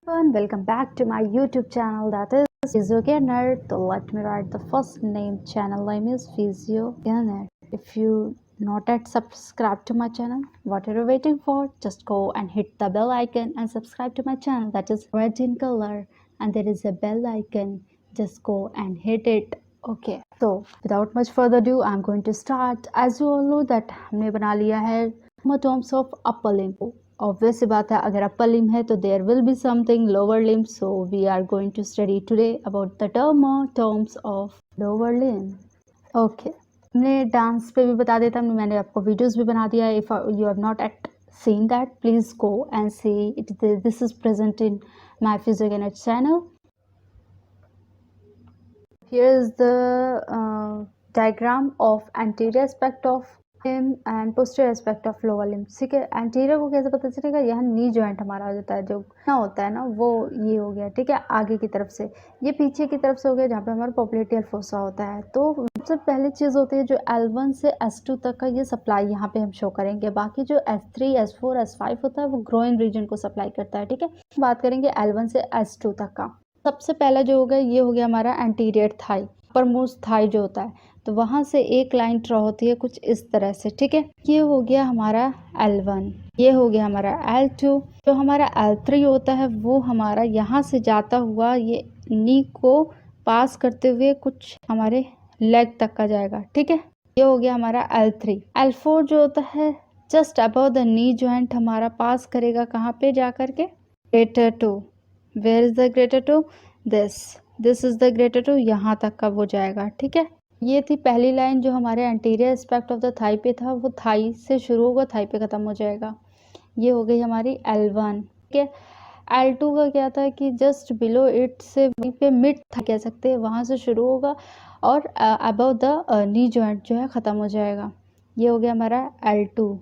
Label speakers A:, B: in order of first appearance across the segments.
A: Everyone, welcome back to my YouTube channel, that is PhysioGainer. So let me write the first name. Channel name is PhysioGainer. If you not yet subscribe to my channel, what are you waiting for? Just go and hit the bell icon and subscribe to my channel. That is red in color and there is a bell icon. Just go and hit it. Okay, so without much further ado, I'm going to start. As you all know that हमने बना लिया है terms of upper limb. Obvious सी बात है, अगर upper limb है तो there will be something lower limb. So we are going to study today about the terms of lower limb. Okay, हमने डांस पे भी बता देता, मैंने आपको वीडियोस भी बना दिया है. If you have not yet seen that, please go and see it. This is present in my PhysioGainer channel. Here is the diagram of anterior aspect of limb and posterior aspect of lower limb. ठीक है, anterior को कैसे पता चलेगा? यहाँ नी joint हमारा आ जाता है, जो ना होता है ना वो ये हो गया. ठीक है, आगे की तरफ से, ये पीछे की तरफ से हो गया जहाँ पे हमारा पोप्लिटियल फोसा होता है. तो सबसे पहली चीज़ होती है जो L1 से S2 तक का ये सप्लाई यहाँ पे हम शो करेंगे. बाकी जो S3, S4, S5 होता है वो ग्रोइन रीजन को सप्लाई करता है. ठीक है, बात करेंगे L1 से S2 तक का. सबसे पहला जो होगा ये हो गया हमारा anterior thigh, upper most thigh जो होता है, तो वहां से एक लाइन ड्रॉ होती है कुछ इस तरह से. ठीक है, ये हो गया हमारा L1, ये हो गया हमारा L2. जो हमारा L3 होता है वो हमारा यहाँ से जाता हुआ ये नी को पास करते हुए कुछ हमारे लेग तक का जाएगा. ठीक है, ये हो गया हमारा L3. L4 जो होता है just above the knee joint हमारा पास करेगा कहाँ पे जा करके? Greater toe. Where is the greater toe? This is the greater toe, यहाँ तक का वो जाएगा. ठीक है, ये थी पहली लाइन जो हमारे anterior aspect of the thigh पे था, वो थाई से शुरू होगा, थाई पे ख़त्म हो जाएगा. ये हो गई हमारी L1. ठीक है, L2 का क्या था कि जस्ट बिलो इट से वहीं पे मिड था कह सकते हैं, वहाँ से शुरू होगा और अबव द नी जॉइंट जो है ख़त्म हो जाएगा. ये हो गया हमारा L2.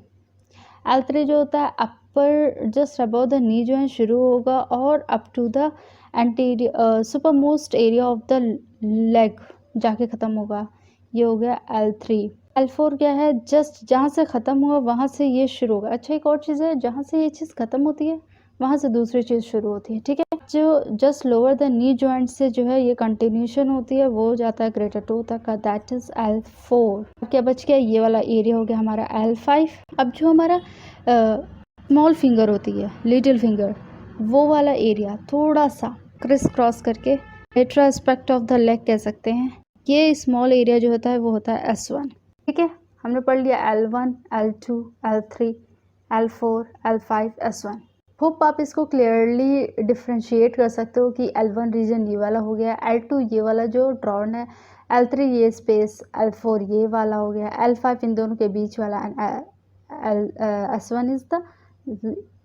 A: L3 जो होता है upper just above the knee joint शुरू होगा और up to the anterior super most area of the leg जाके ख़त्म होगा. ये हो गया L3. L4 क्या है? जस्ट जहाँ से ख़त्म हुआ वहाँ से ये शुरू होगा. अच्छा, एक और चीज़ है, जहाँ से ये चीज़ ख़त्म होती है वहाँ से दूसरी चीज़ शुरू होती है. ठीक है, जो just lower the knee joint से जो है ये कंटिन्यूशन होती है, वो जाता है ग्रेटर टू तक का, दैट इज़ L4. अब क्या बच गया? ये वाला एरिया हो गया हमारा L5. अब जो हमारा स्मॉल फिंगर होती है, लिटिल फिंगर, वो वाला एरिया थोड़ा सा क्रिस क्रॉस करके lateral aspect of the leg कह सकते हैं. ये स्मॉल एरिया जो होता है वो होता है S1. ठीक है, हमने पढ़ लिया L1, L2, L3, L4, L5, S1. Hope आप इसको क्लियरली डिफ्रेंशिएट कर सकते हो कि L1 रीजन ये वाला हो गया, L2 ये वाला जो ड्रॉन है, L3 ये स्पेस, L4 ये वाला हो गया, L5 इन दोनों के बीच वाला, S1 is the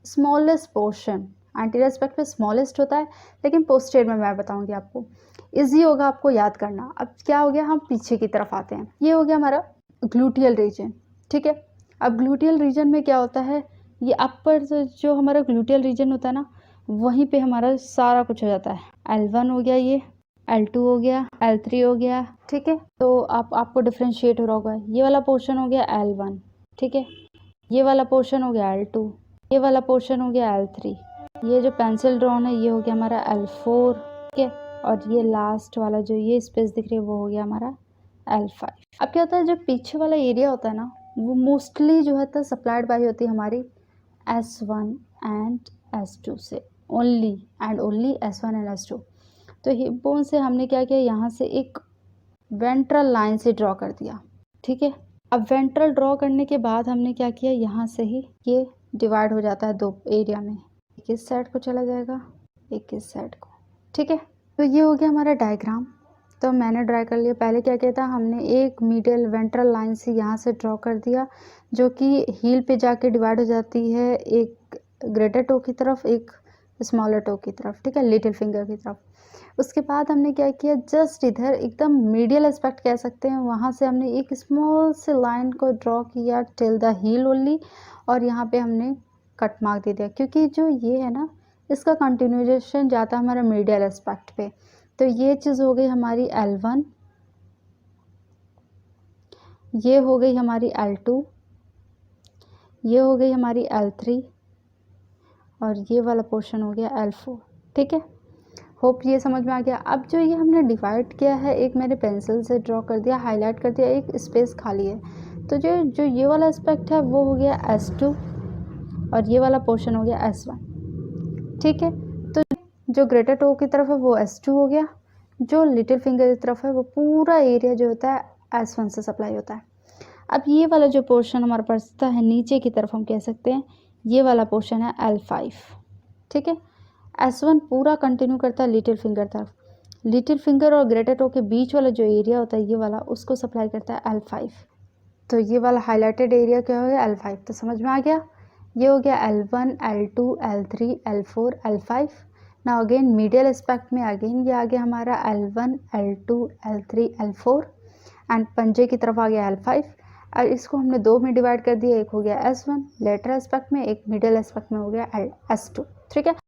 A: smallest portion. Anterior aspect में स्मॉलेस्ट होता है, लेकिन पोस्टीरियर में मैं बताऊंगी आपको, इजी होगा आपको याद करना. अब क्या हो गया, हम पीछे की तरफ आते हैं. ये हो गया हमारा ग्लूटियल रीजन. ठीक है, अब ग्लूटियल रीजन में क्या होता है, ये अपर जो हमारा ग्लूटियल रीजन होता है ना, वहीं पे हमारा सारा कुछ हो जाता है. L1 हो गया, ये L2 हो गया, L3 हो गया. ठीक है, तो आपको डिफ्रेंशिएट हो रहा होगा. ये वाला पोर्शन हो गया L1. ठीक है, ये वाला पोर्शन हो गया L2, ये वाला पोर्शन हो गया L3, ये जो पेंसिल ड्रॉन है ये हो गया हमारा L4. ठीक है, और ये लास्ट वाला जो ये स्पेस दिख रही है वो हो गया हमारा L5. अब क्या होता है, जो पीछे वाला एरिया होता है ना, वो मोस्टली जो है तो सप्लाइड बाई होती है हमारी S1 एंड S2 से, only and only S1 and S2. तो हिप बोन से हमने क्या किया, यहाँ से एक वेंट्रल लाइन से ड्रॉ कर दिया. ठीक है, अब वेंट्रल ड्रॉ करने के बाद हमने क्या किया, यहाँ से ही ये डिवाइड हो जाता है दो एरिया में, एक इस साइड को चला जाएगा, एक इस साइड को. ठीक है, तो ये हो गया हमारा डायग्राम. तो मैंने ड्रा कर लिया. पहले क्या किया था, हमने एक मीडियल वेंट्रल लाइन से यहाँ से ड्रॉ कर दिया, जो कि हील पे जाके डिवाइड हो जाती है, एक ग्रेटर टो की तरफ, एक स्मॉलर टो की तरफ. ठीक है, लिटिल फिंगर की तरफ. उसके बाद हमने क्या किया, जस्ट इधर एकदम मीडियल एस्पेक्ट कह सकते हैं, वहाँ से हमने एक स्मॉल से लाइन को ड्रॉ किया टिल द हील ओनली, और यहाँ पे हमने कट मार्क दे दिया, क्योंकि जो ये है ना, इसका कंटिन्यूएशन जाता है हमारा मीडियल एस्पेक्ट पे. तो ये चीज़ हो गई हमारी L1, ये हो गई हमारी L2, ये हो गई हमारी L3, और ये वाला पोर्शन हो गया L4. ठीक है, होप ये समझ में आ गया। अब जो ये हमने डिवाइड किया है, एक मैंने पेंसिल से ड्रॉ कर दिया, हाईलाइट कर दिया, एक स्पेस खाली है, तो जो ये वाला एस्पेक्ट है वो हो गया S2 और ये वाला पोर्शन हो गया S1। ठीक है, तो जो ग्रेटर टो की तरफ है वो S2 हो गया, जो लिटिल फिंगर की तरफ है वो पूरा एरिया जो होता है S1 से सप्लाई होता है। अब ये वाला जो पोर्शन हमारे पास है नीचे की तरफ, हम कह सकते हैं ये वाला पोर्शन है L5। ठीक है, S1 पूरा कंटिन्यू करता है लिटिल फिंगर तरफ, लिटिल फिंगर और ग्रेटर टो के बीच वाला जो एरिया होता है ये वाला, उसको सप्लाई करता है L5। तो ये वाला हाईलाइटेड एरिया क्या हो गया L5, तो समझ में आ गया। ये हो गया L1, L2, L3, L4, L5। ना अगेन मीडियल एस्पेक्ट में अगेन ये आ गया हमारा L1, L2, L3, L4 and पंजे की तरफ आ गया L5। और इसको हमने दो में डिवाइड कर दिया, एक हो गया S1 लेटर एस्पेक्ट में, एक मिडिल एस्पेक्ट में हो गया S2। ठीक है।